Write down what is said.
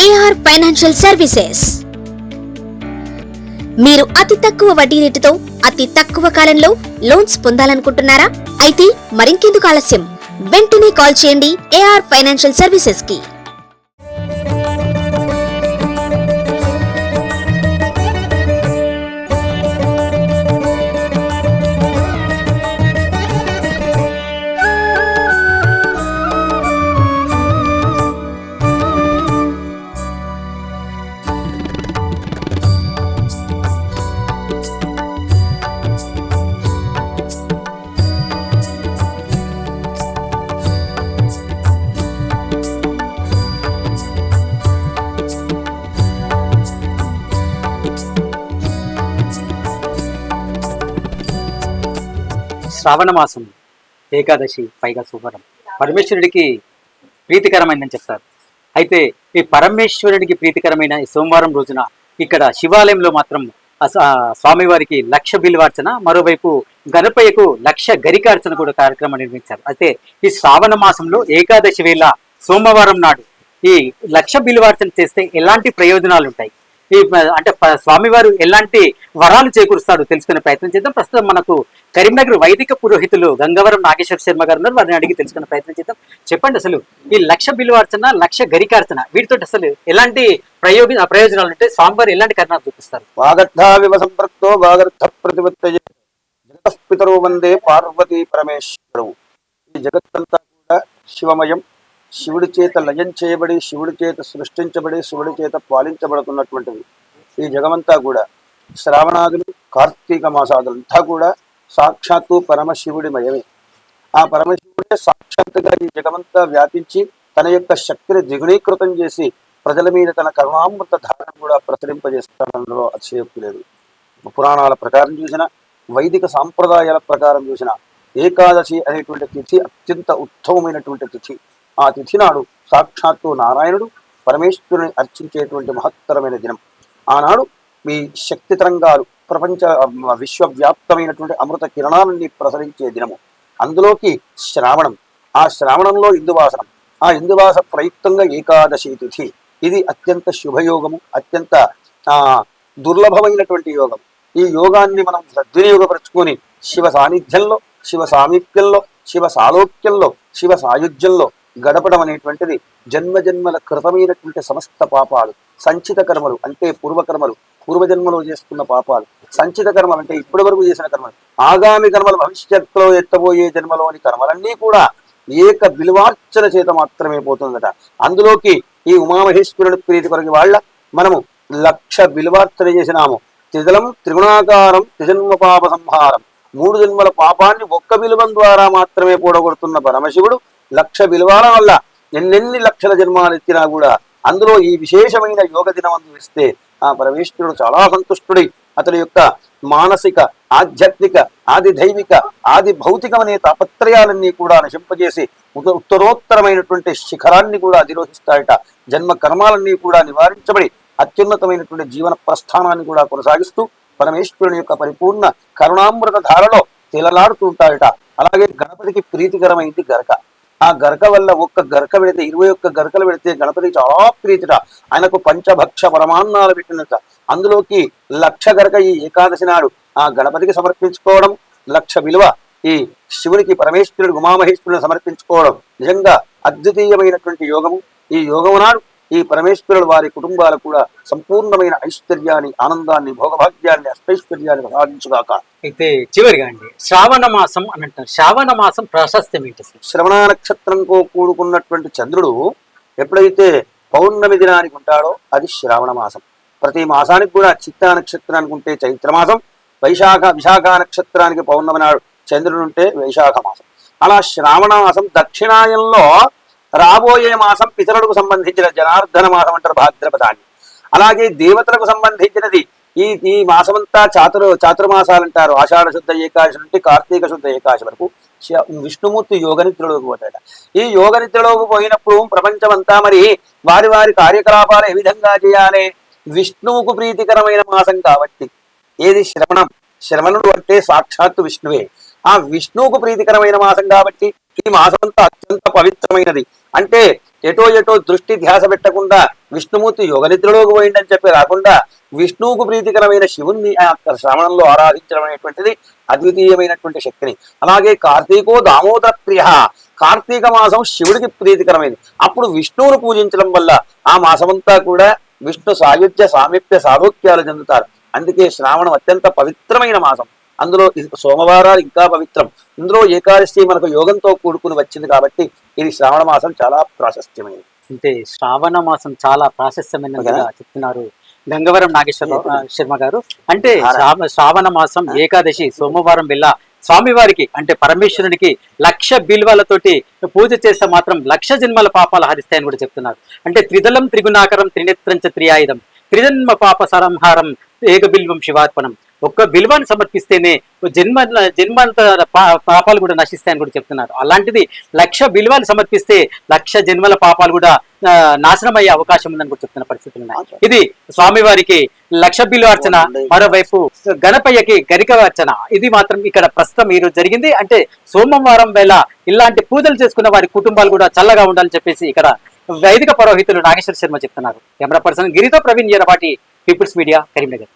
AR financial services. మీరు అతి తక్కువ వడ్డీ రేటుతో అతి తక్కువ కాలంలో లోన్స్ పొందాలనుకుంటున్నారా? అయితే మరింకెందుకు ఆలస్యం, వెంటనే కాల్ చేయండి ఏఆర్ ఫైనాన్షియల్ సర్వీసెస్ కి. శ్రావణ మాసం ఏకాదశి పైగా శుభ్రం పరమేశ్వరుడికి ప్రీతికరమైందని చెప్తారు. అయితే ఈ పరమేశ్వరుడికి ప్రీతికరమైన ఈ సోమవారం రోజున ఇక్కడ శివాలయంలో మాత్రం స్వామివారికి 1,00,000 బిల్వార్చన, మరోవైపు గణపయ్యకు 1,00,000 గరికార్చన కూడా కార్యక్రమం నిర్వహించారు. అయితే ఈ శ్రావణ మాసంలో ఏకాదశి వేళ సోమవారం నాడు ఈ 1,00,000 బిల్వార్చన చేస్తే ఎలాంటి ప్రయోజనాలు ఉంటాయి, ఈ అంటే స్వామివారు ఎలాంటి వరాలు చేకూరుస్తాడు తెలుసుకునే ప్రయత్నం చేద్దాం. ప్రస్తుతం మనకు కరీంనగర్ వైదిక పురోహితులు గంగవరం నాగేశ్వర శర్మ గారు ఉన్నారు. వారిని అడిగి తెలుసుకునే ప్రయత్నం చేద్దాం. చెప్పండి, అసలు ఈ 1,00,000 బిల్వార్చన, 1,00,000 గరికార్చన వీటితో అసలు ఎలాంటి ప్రయోజనాలు ఉంటాయి? స్వామివారు ఎలాంటి కర్ణాలు చూపిస్తారు? వాగర్థావివ సంపృక్తో వాగర్థ ప్రతిపత్తయే జగతఃపితరో వందే పార్వతీ పరమేశ్వరవు. ఈ జగత్తంతా కూడా శివమయం, శివుడి చేత లయం చేయబడి, శివుడి చేత సృష్టించబడి, శివుడి చేత పాలించబడుతున్నటువంటిది. ఈ జగమంతా కూడా శ్రావణాదులు, కార్తీక మాసాదులంతా కూడా సాక్షాత్తు పరమశివుడి మయమే. ఆ పరమశివుడే సాక్షాత్తుగా ఈ జగమంతా వ్యాపించి తన యొక్క శక్తిని ద్విగుణీకృతం చేసి ప్రజల మీద తన కరుణామృత ధారణ కూడా ప్రసరింపజేస్తాడనలో అతిశయోక్తి లేదు. పురాణాల ప్రకారం చూసిన, వైదిక సాంప్రదాయాల ప్రకారం చూసిన ఏకాదశి అనేటువంటి తిథి అత్యంత ఉత్తమమైనటువంటి తిథి. ఆ తిథి నాడు సాక్షాత్తు నారాయణుడు పరమేశ్వరుని అర్చించేటువంటి మహత్తరమైన దినం. ఆనాడు మీ శక్తి తరంగాలు ప్రపంచ విశ్వవ్యాప్తమైనటువంటి అమృత కిరణాలన్నీ ప్రసరించే దినము. అందులోకి శ్రావణం, ఆ శ్రావణంలో ఇందువాసనం, ఆ ఇందువాస ప్రయుక్తంగా ఏకాదశి తిథి. ఇది అత్యంత శుభయోగము, అత్యంత దుర్లభమైనటువంటి యోగం. ఈ యోగాన్ని మనం సద్వినియోగపరుచుకొని శివ సాన్నిధ్యంలో, శివ సామీప్యంలో, శివ సాలోక్యంలో, శివ సాయుధ్యంలో గడపడం అనేటువంటిది జన్మజన్మల కృతమైనటువంటి సమస్త పాపాలు, సంచిత కర్మలు అంటే పూర్వకర్మలు, పూర్వజన్మలో చేసుకున్న పాపాలు, సంచిత కర్మలు అంటే ఇప్పటి వరకు చేసిన కర్మలు, ఆగామి కర్మలు, భవిష్యత్తులో ఎత్తబోయే జన్మలోని కర్మలన్నీ కూడా ఏక బిల్వార్చన చేత మాత్రమే పోతుందట. అందులోకి ఈ ఉమామహేశ్వరుని ప్రీతి కొరకు వాళ్ళ మనము 1,00,000 బిల్వార్చన చేసినాము. త్రిదలం త్రిగుణాకారం త్రిజన్మ పాప సంహారం. 3 జన్మల పాపాన్ని ఒక్క బిల్వం ద్వారా మాత్రమే కూడగొడుతున్న పరమశివుడు 1,00,000 బిల్వాల వల్ల ఎన్నెన్ని లక్షల జన్మాలు ఎత్తినా కూడా అందులో ఈ విశేషమైన యోగ దినం ఇస్తే ఆ పరమేశ్వరుడు చాలా సంతుష్టుడై అతని యొక్క మానసిక, ఆధ్యాత్మిక, ఆది దైవిక, ఆది భౌతికమనే తాపత్రయాలన్నీ కూడా నశింపజేసి ఉత్తరోత్తరమైనటువంటి శిఖరాన్ని కూడా అధిరోహిస్తాడట. జన్మ కర్మాలన్నీ కూడా నివారించబడి అత్యున్నతమైనటువంటి జీవన ప్రస్థానాన్ని కూడా కొనసాగిస్తూ పరమేశ్వరుని యొక్క పరిపూర్ణ కరుణామృత ధారలో తేలలాడుతూ ఉంటాడట. అలాగే గణపతికి ప్రీతికరమైంది గరక. ఆ గరక వల్ల ఒక్క గరక పెడితే 21 గరకలు పెడితే గణపతికి చాలా ప్రీతిట. ఆయనకు పంచభక్ష పరమాన్నాలు పెట్టినట్ట. అందులోకి 1,00,000 గరక ఈ ఏకాదశి నాడు ఆ గణపతికి సమర్పించుకోవడం, 1,00,000 విలువ ఈ శివునికి, పరమేశ్వరుడు ఉమామహేశ్వరుని సమర్పించుకోవడం నిజంగా అద్వితీయమైనటువంటి యోగము. ఈ యోగము నాడు ఈ పరమేశ్వరుడు వారి కుటుంబాలకు కూడా సంపూర్ణమైన ఐశ్వర్యాన్ని, ఆనందాన్ని, భోగభాగ్యాన్ని, అష్టైశ్వర్యాన్ని సాధించుగాక. అయితే చివరిగా అండి, శ్రావణ మాసం అని అంటారు. శ్రావణ మాసం ప్రాశస్త్యం ఏంటి? శ్రవణ నక్షత్రంతో కూడుకున్నటువంటి చంద్రుడు ఎప్పుడైతే పౌర్ణమి దినానికి ఉంటాడో అది శ్రావణ మాసం. ప్రతి మాసానికి కూడా చిత్తా నక్షత్రానికి ఉంటే చైత్రమాసం, విశాఖ నక్షత్రానికి పౌర్ణమి నాడు చంద్రుడు ఉంటే వైశాఖ మాసం. అలా శ్రావణ మాసం దక్షిణాయంలో రాబోయే మాసం పితరులకు సంబంధించిన జనార్దన మాసం అంటారు, భాద్రపదాన్ని. అలాగే దేవతలకు సంబంధించినది ఈ మాసమంతా చాతుర్మాసాలు అంటారు. ఆషాఢ శుద్ధ ఏకాదశి నుండి కార్తీక శుద్ధ ఏకాదశి వరకు విష్ణుమూర్తి యోగనిద్రలోకి పోతాడు. ఈ యోగనిద్రలోకి పోయినప్పుడు ప్రపంచమంతా మరి వారి వారి కార్యకలాపాలు ఏ విధంగా చేయాలి? విష్ణువుకు ప్రీతికరమైన మాసం కాబట్టి ఏది శ్రవణం, శ్రవణుడు అంటే సాక్షాత్తు విష్ణువే. ఆ విష్ణువుకు ప్రీతికరమైన మాసం కాబట్టి ఈ మాసమంతా అత్యంత పవిత్రమైనది. అంటే ఎటో ఎటో దృష్టి ధ్యాస పెట్టకుండా విష్ణుమూర్తి యోగ నిద్రలోకి పోయిందని చెప్పి రాకుండా విష్ణువుకు ప్రీతికరమైన శివుణ్ణి ఆ శ్రావణంలో ఆరాధించడం అనేటువంటిది అద్వితీయమైనటువంటి శక్తిని. అలాగే కార్తీకో దామోదర ప్రియ, కార్తీక మాసం శివుడికి ప్రీతికరమైనది. అప్పుడు విష్ణువును పూజించడం వల్ల ఆ మాసమంతా కూడా విష్ణు సాయుధ్య సామీప్య సాలోక్యాలు చెందుతారు. అందుకే శ్రావణం అత్యంత పవిత్రమైన మాసం. అందులో సోమవారాలు ఇంకా పవిత్రం. ఇందులో ఏకాదశి మనకు యోగంతో కూడుకుని వచ్చింది కాబట్టి ఇది శ్రావణ మాసం చాలా ప్రాశస్త్యమైనది. అంటే శ్రావణ మాసం చాలా ప్రాశస్త్యమైనదిగా చెప్తున్నారు గంగవరం నాగేశ్వర శర్మ గారు. అంటే శ్రావణ మాసం ఏకాదశి సోమవారం వెళ్ళ స్వామివారికి అంటే పరమేశ్వరునికి 1,00,000 బిల్వాలతోటి పూజ చేస్తే మాత్రం 1,00,000 జన్మల పాపాలు హరిస్తాయని కూడా చెప్తున్నారు. అంటే త్రిదళం త్రిగుణాకరం త్రినేత్రంచ త్రియాయుధం త్రిజన్మ పాప సంహారం ఏక బిల్వం శివార్పణం. ఒక్క బిల్వాన్ని సమర్పిస్తేనే జన్మంత పాపాలు కూడా నశిస్తాయని కూడా చెప్తున్నారు. అలాంటిది 1,00,000 బిల్వాలు సమర్పిస్తే 1,00,000 జన్మల పాపాలు కూడా నాశనం అయ్యే అవకాశం ఉందని కూడా చెప్తున్న పరిస్థితులు ఉన్నాయి. ఇది స్వామివారికి 1,00,000 బిల్వ అర్చన, మరోవైపు గణపయ్యకి గరిక అర్చన. ఇది మాత్రం ఇక్కడ ప్రస్తుతం ఈ రోజు జరిగింది. అంటే సోమవారం వేళ ఇలాంటి పూజలు చేసుకున్న వారి కుటుంబాలు కూడా చల్లగా ఉండాలని చెప్పేసి ఇక్కడ వైదిక పురోహితులు నాగేశ్వర శర్మ చెప్తున్నారు. కెమెరా పర్సన్ గిరితో ప్రవీణ్ ఎరపాటి, పీపుల్స్ మీడియా, కరీంనగర్.